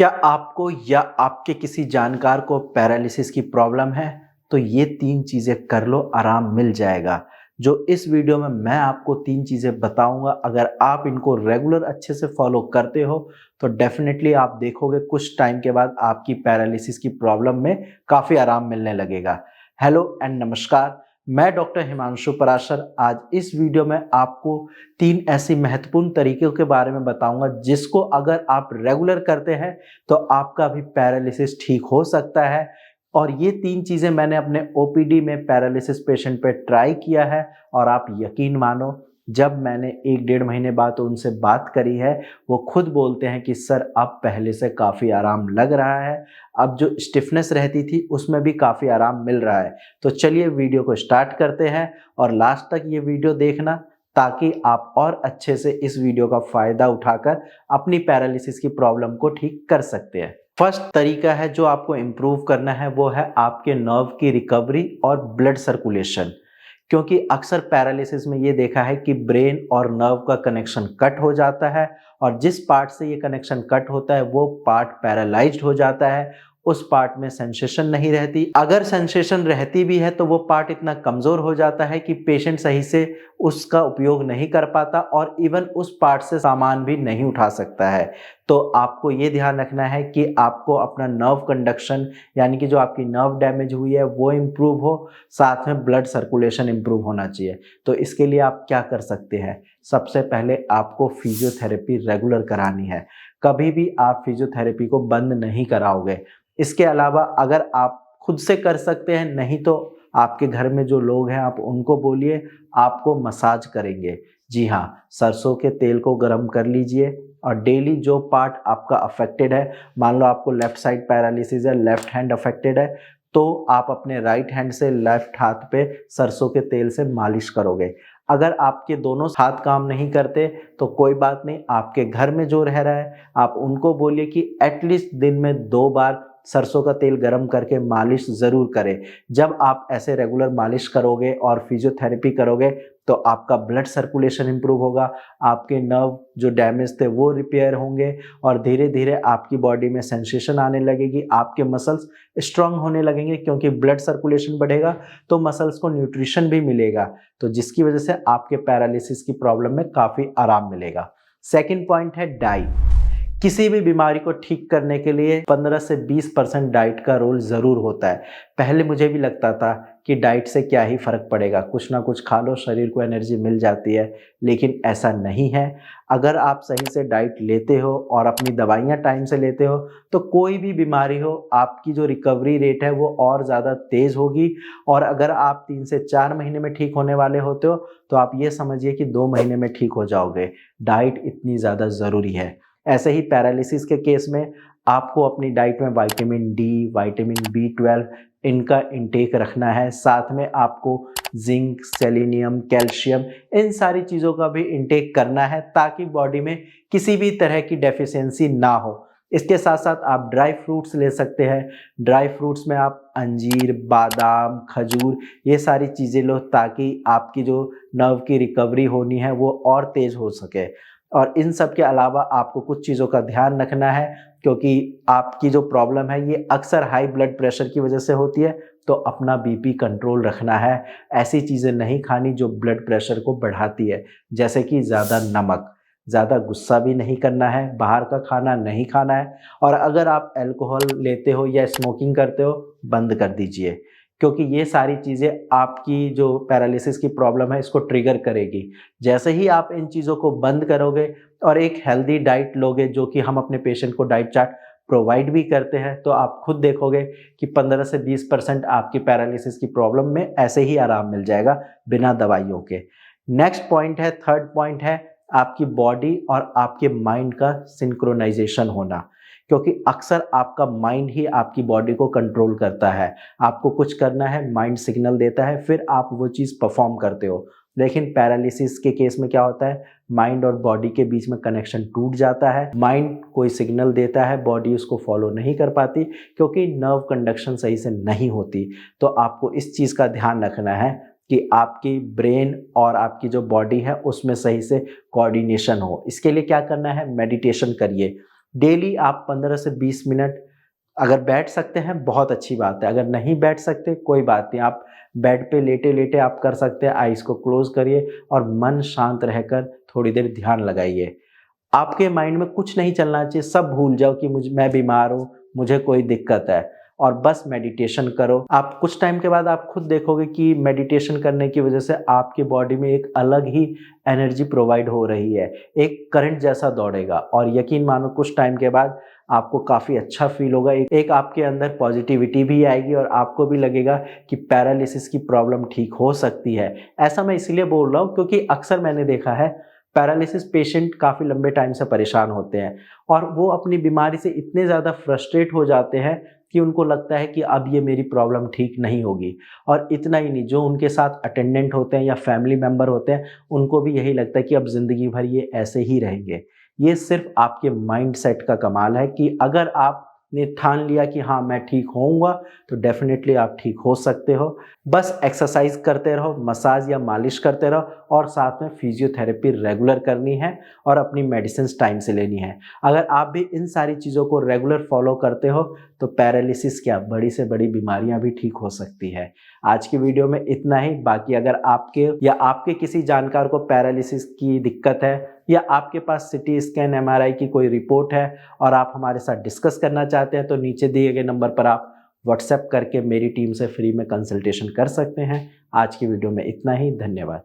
क्या आपको या आपके किसी जानकार को पैरालिसिस की प्रॉब्लम है? तो ये 3 चीज़ें कर लो, आराम मिल जाएगा। जो इस वीडियो में मैं आपको 3 चीज़ें बताऊँगा, अगर आप इनको रेगुलर अच्छे से फॉलो करते हो, तो डेफ़िनेटली आप देखोगे कुछ टाइम के बाद आपकी पैरालिसिस की प्रॉब्लम में काफ़ी आराम मिलने लगेगा। हेलो एंड नमस्कार, मैं डॉक्टर हिमांशु पराशर आज इस वीडियो में आपको 3 ऐसी महत्वपूर्ण तरीकों के बारे में बताऊँगा, जिसको अगर आप रेगुलर करते हैं तो आपका भी पैरालिसिस ठीक हो सकता है। और ये 3 चीज़ें मैंने अपने ओपीडी में पैरालिसिस पेशेंट पे ट्राई किया है और आप यकीन मानो, जब मैंने 1 डेढ़ महीने बाद उनसे बात करी है, वो खुद बोलते हैं कि सर अब पहले से काफ़ी आराम लग रहा है। अब जो स्टिफनेस रहती थी उसमें भी काफ़ी आराम मिल रहा है। तो चलिए वीडियो को स्टार्ट करते हैं और लास्ट तक ये वीडियो देखना, ताकि आप और अच्छे से इस वीडियो का फ़ायदा उठाकर अपनी पैरालिसिस की प्रॉब्लम को ठीक कर सकते हैं। फर्स्ट तरीका है जो आपको इम्प्रूव करना है, वो है आपके नर्व की रिकवरी और ब्लड सर्कुलेशन। क्योंकि अक्सर पैरालिसिस में ये देखा है कि ब्रेन और नर्व का कनेक्शन कट हो जाता है और जिस पार्ट से ये कनेक्शन कट होता है वो पार्ट पैरालाइज्ड हो जाता है। उस पार्ट में सेंसेशन नहीं रहती, अगर सेंसेशन रहती भी है तो वो पार्ट इतना कमज़ोर हो जाता है कि पेशेंट सही से उसका उपयोग नहीं कर पाता और इवन उस पार्ट से सामान भी नहीं उठा सकता है। तो आपको ये ध्यान रखना है कि आपको अपना नर्व कंडक्शन, यानी कि जो आपकी नर्व डैमेज हुई है वो इम्प्रूव हो, साथ में ब्लड सर्कुलेशन इम्प्रूव होना चाहिए। तो इसके लिए आप क्या कर सकते हैं? सबसे पहले आपको फिजियोथेरेपी रेगुलर करानी है। कभी भी आप फिजियोथेरेपी को बंद नहीं कराओगे। इसके अलावा अगर आप खुद से कर सकते हैं, नहीं तो आपके घर में जो लोग हैं आप उनको बोलिए, आपको मसाज करेंगे। जी हाँ, सरसों के तेल को गर्म कर लीजिए और डेली जो पार्ट आपका अफेक्टेड है, मान लो आपको लेफ्ट साइड पैरालिसिस है, लेफ्ट हैंड अफेक्टेड है, तो आप अपने राइट हैंड से लेफ्ट हाथ पे सरसों के तेल से मालिश करोगे। अगर आपके दोनों हाथ काम नहीं करते तो कोई बात नहीं, आपके घर में जो रह रहा है आप उनको बोलिए कि एटलीस्ट दिन में 2 बार सरसों का तेल गरम करके मालिश ज़रूर करें। जब आप ऐसे रेगुलर मालिश करोगे और फिजियोथेरेपी करोगे तो आपका ब्लड सर्कुलेशन इम्प्रूव होगा, आपके नर्व जो डैमेज थे वो रिपेयर होंगे और धीरे-धीरे आपकी बॉडी में सेंसेशन आने लगेगी, आपके मसल्स स्ट्रॉन्ग होने लगेंगे, क्योंकि ब्लड सर्कुलेशन बढ़ेगा तो मसल्स को न्यूट्रिशन भी मिलेगा, तो जिसकी वजह से आपके पैरालिसिस की प्रॉब्लम में काफ़ी आराम मिलेगा। सेकंड पॉइंट है डाइट। किसी भी बीमारी को ठीक करने के लिए 15 से 20% डाइट का रोल ज़रूर होता है। पहले मुझे भी लगता था कि डाइट से क्या ही फ़र्क पड़ेगा, कुछ ना कुछ खा लो शरीर को एनर्जी मिल जाती है, लेकिन ऐसा नहीं है। अगर आप सही से डाइट लेते हो और अपनी दवाइयाँ टाइम से लेते हो, तो कोई भी बीमारी हो, आपकी जो रिकवरी रेट है वो और ज़्यादा तेज़ होगी। और अगर आप 3 से 4 महीने में ठीक होने वाले होते हो, तो आप ये समझिए कि 2 महीने में ठीक हो जाओगे। डाइट इतनी ज़्यादा ज़रूरी है। ऐसे ही पैरालिसिस के केस में आपको अपनी डाइट में विटामिन डी, विटामिन बी12 इनका इंटेक रखना है। साथ में आपको जिंक, सेलेनियम, कैल्शियम, इन सारी चीज़ों का भी इंटेक करना है, ताकि बॉडी में किसी भी तरह की डेफिशिएंसी ना हो। इसके साथ-साथ आप ड्राई फ्रूट्स ले सकते हैं। ड्राई फ्रूट्स में आप अंजीर, बादाम, खजूर, ये सारी चीज़ें लो, ताकि आपकी जो नर्व की रिकवरी होनी है वो और तेज़ हो सके। और इन सब के अलावा आपको कुछ चीज़ों का ध्यान रखना है, क्योंकि आपकी जो प्रॉब्लम है ये अक्सर हाई ब्लड प्रेशर की वजह से होती है, तो अपना बीपी कंट्रोल रखना है। ऐसी चीज़ें नहीं खानी जो ब्लड प्रेशर को बढ़ाती है, जैसे कि ज़्यादा नमक, ज़्यादा गुस्सा भी नहीं करना है, बाहर का खाना नहीं खाना है, और अगर आप अल्कोहल लेते हो या स्मोकिंग करते हो, बंद कर दीजिए, क्योंकि ये सारी चीज़ें आपकी जो पैरालिसिस की प्रॉब्लम है इसको ट्रिगर करेगी। जैसे ही आप इन चीज़ों को बंद करोगे और एक हेल्दी डाइट लोगे, जो कि हम अपने पेशेंट को डाइट चार्ट प्रोवाइड भी करते हैं, तो आप खुद देखोगे कि 15 से 20% आपकी पैरालिसिस की प्रॉब्लम में ऐसे ही आराम मिल जाएगा, बिना दवाइयों के। नेक्स्ट पॉइंट है, थर्ड पॉइंट है, आपकी बॉडी और आपके माइंड का सिंक्रोनाइजेशन होना, क्योंकि अक्सर आपका माइंड ही आपकी बॉडी को कंट्रोल करता है। आपको कुछ करना है, माइंड सिग्नल देता है, फिर आप वो चीज़ परफॉर्म करते हो। लेकिन पैरालिसिस के केस में क्या होता है, माइंड और बॉडी के बीच में कनेक्शन टूट जाता है। माइंड कोई सिग्नल देता है, बॉडी उसको फॉलो नहीं कर पाती, क्योंकि नर्व कंडक्शन सही से नहीं होती। तो आपको इस चीज़ का ध्यान रखना है कि आपकी ब्रेन और आपकी जो बॉडी है उसमें सही से कोऑर्डिनेशन हो। इसके लिए क्या करना है, मेडिटेशन करिए। डेली आप 15 से 20 मिनट अगर बैठ सकते हैं बहुत अच्छी बात है, अगर नहीं बैठ सकते कोई बात नहीं, आप बेड पे लेटे-लेटे आप कर सकते हैं, आइज़ को क्लोज़ करिए और मन शांत रहकर थोड़ी देर ध्यान लगाइए। आपके माइंड में कुछ नहीं चलना चाहिए, सब भूल जाओ कि मैं बीमार हूँ, मुझे कोई दिक्कत है और बस मेडिटेशन करो। आप कुछ टाइम के बाद आप खुद देखोगे कि मेडिटेशन करने की वजह से आपकी बॉडी में एक अलग ही एनर्जी प्रोवाइड हो रही है, एक करंट जैसा दौड़ेगा और यकीन मानो कुछ टाइम के बाद आपको काफ़ी अच्छा फ़ील होगा। एक आपके अंदर पॉजिटिविटी भी आएगी और आपको भी लगेगा कि पैरालिसिस की प्रॉब्लम ठीक हो सकती है। ऐसा मैं इसलिए बोल रहा हूँ क्योंकि अक्सर मैंने देखा है पैरालिसिस पेशेंट काफ़ी लंबे टाइम से परेशान होते हैं और वो अपनी बीमारी से इतने ज़्यादा फ्रस्ट्रेट हो जाते हैं कि उनको लगता है कि अब ये मेरी प्रॉब्लम ठीक नहीं होगी। और इतना ही नहीं, जो उनके साथ अटेंडेंट होते हैं या फैमिली मेंबर होते हैं, उनको भी यही लगता है कि अब ज़िंदगी भर ये ऐसे ही रहेंगे। ये सिर्फ़ आपके माइंडसेट का कमाल है कि अगर आपने ठान लिया कि हाँ, मैं ठीक होऊँगा, तो डेफ़िनेटली आप ठीक हो सकते हो। बस एक्सरसाइज़ करते रहो, मसाज या मालिश करते रहो और साथ में फिज़ियोथेरेपी रेगुलर करनी है और अपनी मेडिसिन्स टाइम से लेनी है। अगर आप भी इन सारी चीज़ों को रेगुलर फ़ॉलो करते हो, तो पैरालिसिस क्या बड़ी से बड़ी बीमारियाँ भी ठीक हो सकती है। आज की वीडियो में इतना ही। बाकी अगर आपके या आपके किसी जानकार को पैरालिसिस की दिक्कत है या आपके पास सिटी स्कैन, एमआरआई की कोई रिपोर्ट है और आप हमारे साथ डिस्कस करना चाहते हैं, तो नीचे दिए गए नंबर पर आप व्हाट्सएप करके मेरी टीम से फ्री में कंसल्टेशन कर सकते हैं। आज की वीडियो में इतना ही। धन्यवाद।